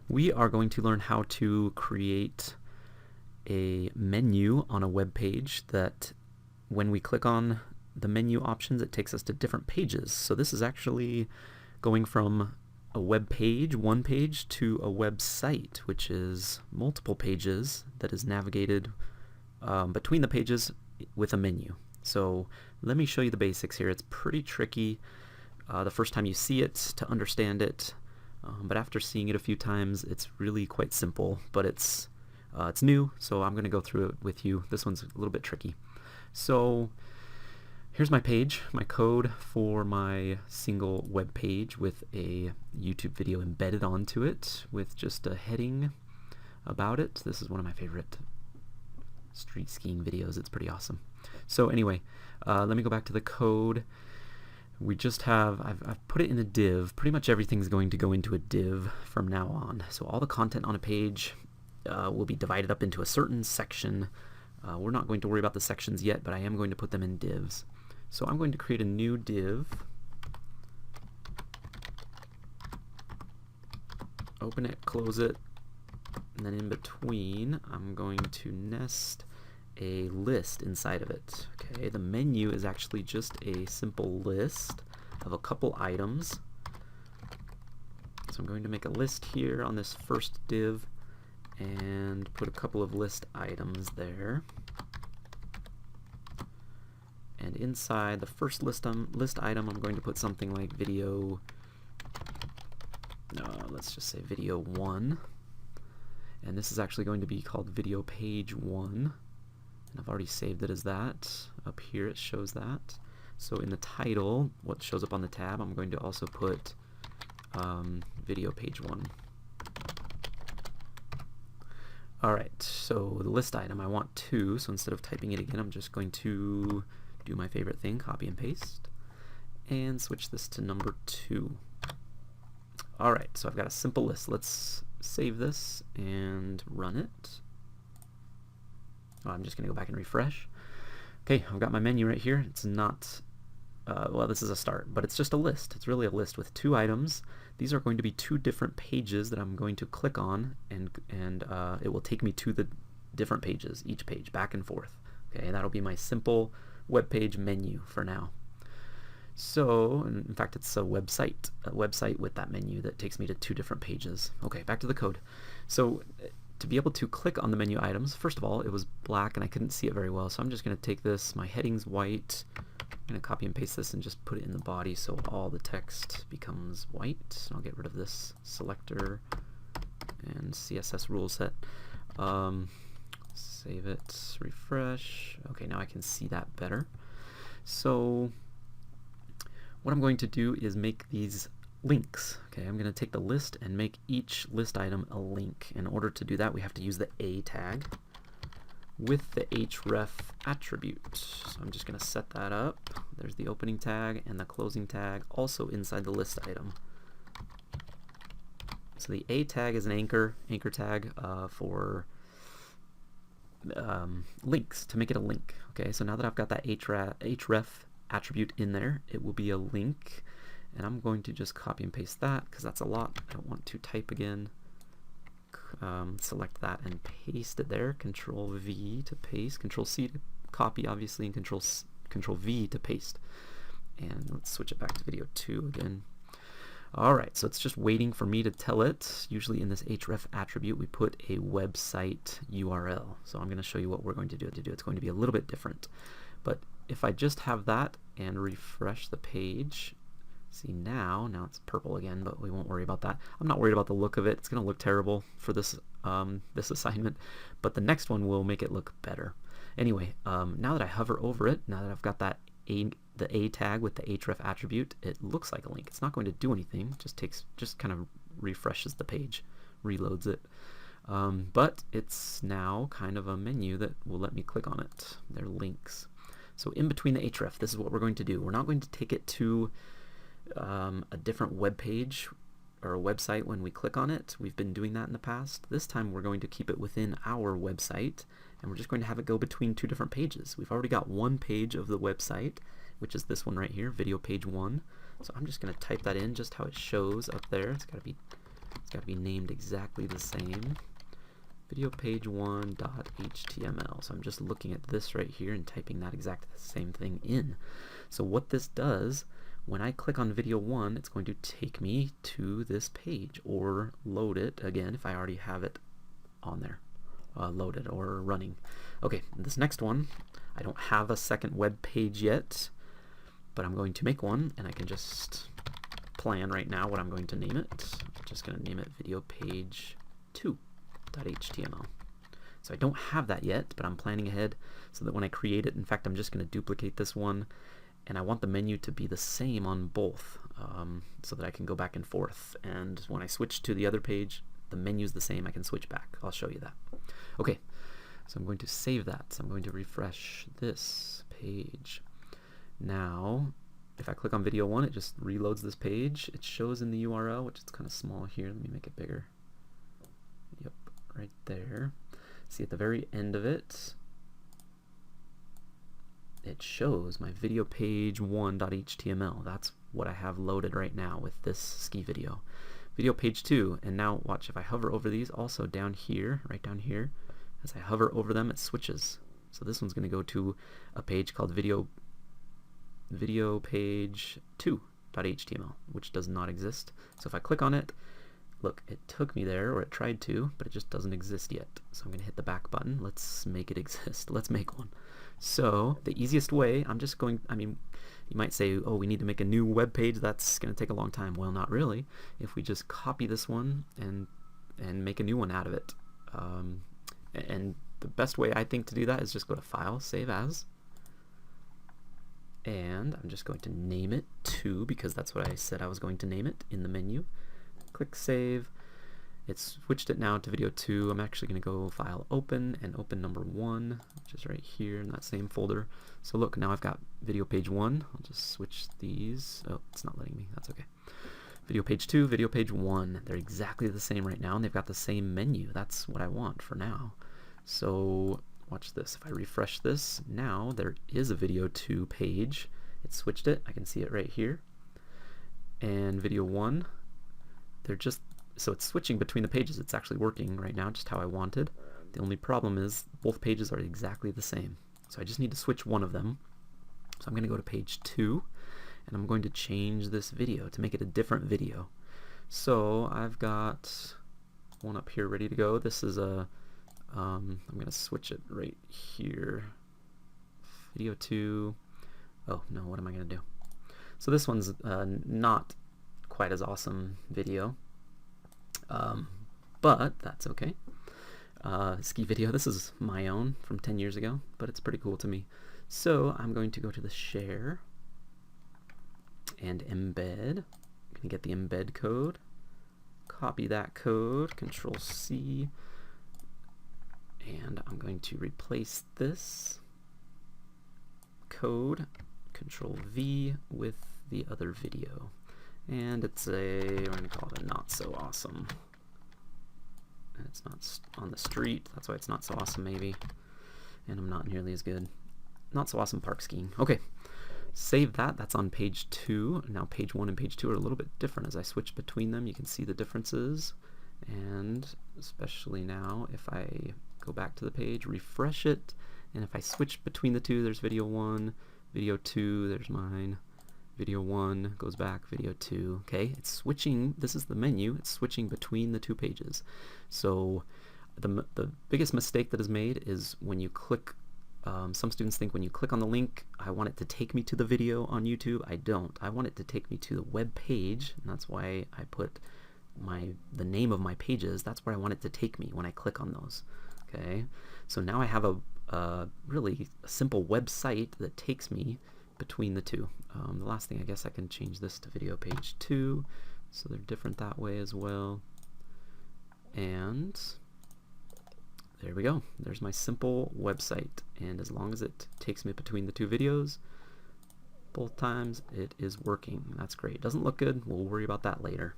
We are going to learn how to create a menu on a web page that when we click on the menu options, it takes us to different pages. So this is actually going from a web page, one page, to a website, which is multiple pages that is navigated between the pages with a menu. So let me show you the basics here. It's pretty tricky the first time you see it to understand it, but after seeing it a few times, it's really quite simple. But it's new, so I'm going to go through it with you. This one's a little bit tricky. So here's my page, my code for my single web page with a YouTube video embedded onto it with just a heading about it. This is one of my favorite street skiing videos. It's pretty awesome. So anyway, let me go back to the code. We just have, I've put it in a div. Pretty much everything's going to go into a div from now on. So all the content on a page will be divided up into a certain section. We're not going to worry about the sections yet, but I am going to put them in divs. So I'm going to create a new div, open it, close it, and then in between I'm going to nest a list inside of it. Okay, the menu is actually just a simple list of a couple items. So I'm going to make a list here on this first div and put a couple of list items there. And inside the first list item, I'm going to put something like video, let's just say video 1. And this is actually going to be called video page 1. And I've already saved it as that. Up here it shows that. So in the title, what shows up on the tab, I'm going to also put video page 1. Alright, so the list item, I want 2, so instead of typing it again, I'm just going to do my favorite thing, copy and paste, and switch this to number 2. Alright, so I've got a simple list. Let's save this and run it. Oh, I'm just going to go back and refresh. Okay, I've got my menu right here. It's not, well, this is a start, but it's just a list. It's really a list with 2 items. These are going to be 2 different pages that I'm going to click on, and it will take me to the different pages, each page, back and forth. Okay, that'll be my simple web page menu for now. So, in fact, it's a website with that menu that takes me to 2 different pages. Okay, back to the code. So, to be able to click on the menu items, first of all, it was black and I couldn't see it very well, so I'm just going to take this, my heading's white, I'm going to copy and paste this and just put it in the body so all the text becomes white. And I'll get rid of this selector and CSS rule set. Save it, refresh. Okay, now I can see that better. So what I'm going to do is make these links. Okay, I'm going to take the list and make each list item a link. In order to do that, we have to use the A tag with the href attribute. So I'm just going to set that up. There's the opening tag and the closing tag also inside the list item. So the A tag is an anchor tag for links, to make it a link. Okay, so now that I've got that href attribute in there, it will be a link, and I'm going to just copy and paste that because that's a lot. I don't want to type again. Select that and paste it there. Control V to paste, Control C to copy, obviously, and Control V to paste. And let's switch it back to video 2 again. Alright, so it's just waiting for me to tell it. Usually in this href attribute we put a website URL. So I'm going to show you what we're going to do. It's going to be a little bit different. But if I just have that and refresh the page, see now it's purple again, but we won't worry about that. I'm not worried about the look of it. It's going to look terrible for this this assignment, but the next one will make it look better. Anyway, now that I hover over it, now that I've got that the A tag with the href attribute, it looks like a link. It's not going to do anything. Just kind of refreshes the page, reloads it. But it's now kind of a menu that will let me click on it. They're links. So in between the href, this is what we're going to do. We're not going to take it to a different web page or a website when we click on it. We've been doing that in the past. This time we're going to keep it within our website, and we're just going to have it go between 2 different pages. We've already got one page of the website, which is this one right here, video page 1. So I'm just going to type that in just how it shows up there. It's got to be It's got to be named exactly the same. Video page 1.html. So I'm just looking at this right here and typing that exact same thing in. So what this does, when I click on video 1, it's going to take me to this page, or load it again if I already have it on there, loaded or running. Okay, this next one, I don't have a second web page yet, but I'm going to make one, and I can just plan right now what I'm going to name it. I'm just going to name it video page 2.html. So I don't have that yet, but I'm planning ahead so that when I create it, in fact, I'm just going to duplicate this one, and I want the menu to be the same on both, so that I can go back and forth. And when I switch to the other page, the menu's the same. I can switch back. I'll show you that. Okay, so I'm going to save that. So I'm going to refresh this page. Now, if I click on video 1, it just reloads this page. It shows in the URL, which is kind of small here. Let me make it bigger. Yep, right there. See, at the very end of it, it shows my video page 1.html. That's what I have loaded right now with this ski video. Video page 2, and now watch, if I hover over these, also down here, right down here, as I hover over them, it switches. So this one's going to go to a page called video page 2.html, which does not exist. So if I click on it, look, it took me there, or it tried to, but it just doesn't exist yet. So I'm going to hit the back button. Let's make it exist. Let's make one. So the easiest way, I'm just going, I mean, you might say, oh, we need to make a new web page. That's going to take a long time. Well, not really. If we just copy this one and make a new one out of it. And the best way I think to do that is just go to File, Save As. And I'm just going to name it 2, because that's what I said I was going to name it in the menu. Click Save. It's switched it now to video 2. I'm actually going to go File, Open, and open number 1, which is right here in that same folder. So look, now I've got video page 1. I'll just switch these. Oh, it's not letting me. That's okay. Video page 2, video page 1. They're exactly the same right now, and they've got the same menu. That's what I want for now. So watch this. If I refresh this, now there is a video 2 page. It switched it. I can see it right here. And video 1, they're just, so it's switching between the pages. It's actually working right now just how I wanted. The only problem is both pages are exactly the same. So I just need to switch one of them. So I'm going to go to page 2, and I'm going to change this video to make it a different video. So I've got one up here ready to go. This is a, I'm going to switch it right here. Video 2. Oh no, what am I going to do? So this one's not quite as awesome video. But that's okay. Ski video, this is my own from 10 years ago, but it's pretty cool to me. So I'm going to go to the share and embed. I'm going to get the embed code, copy that code, Control C, and I'm going to replace this code, Control V, with the other video. And it's a, we're going to call it a not so awesome. And it's not on the street, that's why it's not so awesome maybe. And I'm not nearly as good. Not so awesome park skiing. Okay, save that. That's on page 2. Now page 1 and page 2 are a little bit different. As I switch between them, you can see the differences. And especially now, if I go back to the page, refresh it, and if I switch between the two, there's video 1, video 2, there's mine. Video 1 goes back, video 2. Okay, it's switching. This is the menu. It's switching between the two pages. So the biggest mistake that is made is when you click. Some students think when you click on the link, I want it to take me to the video on YouTube. I don't. I want it to take me to the web page, and that's why I put the name of my pages. That's where I want it to take me when I click on those. Okay, so now I have a really simple website that takes me between the two. The last thing, I guess I can change this to video page 2, so they're different that way as well. And there we go. There's my simple website, and as long as it takes me between the two videos, both times, it is working. That's great. Doesn't look good. We'll worry about that later.